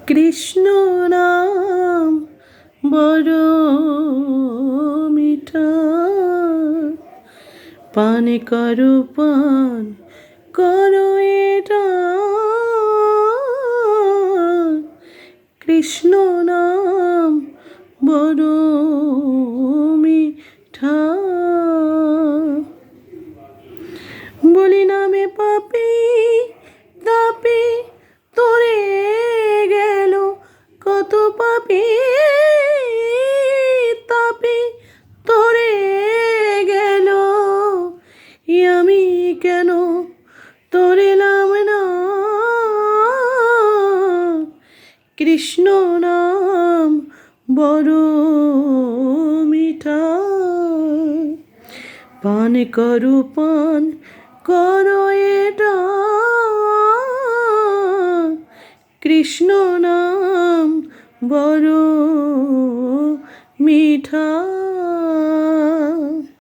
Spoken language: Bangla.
কৃষ্ণ নাম বড় মিঠা, পান করো পান করো এটা। কৃষ্ণ নাম বড় মিঠা। বলি নামে পাপি তাপি তোরে গেল কত, পাপি তাপি তোরে গেল, আমি কেন তোরে নাম না। কৃষ্ণ নাম বড় মিঠা, পান করো পান করো এটা। কৃষ্ণ নাম বড় মিঠা।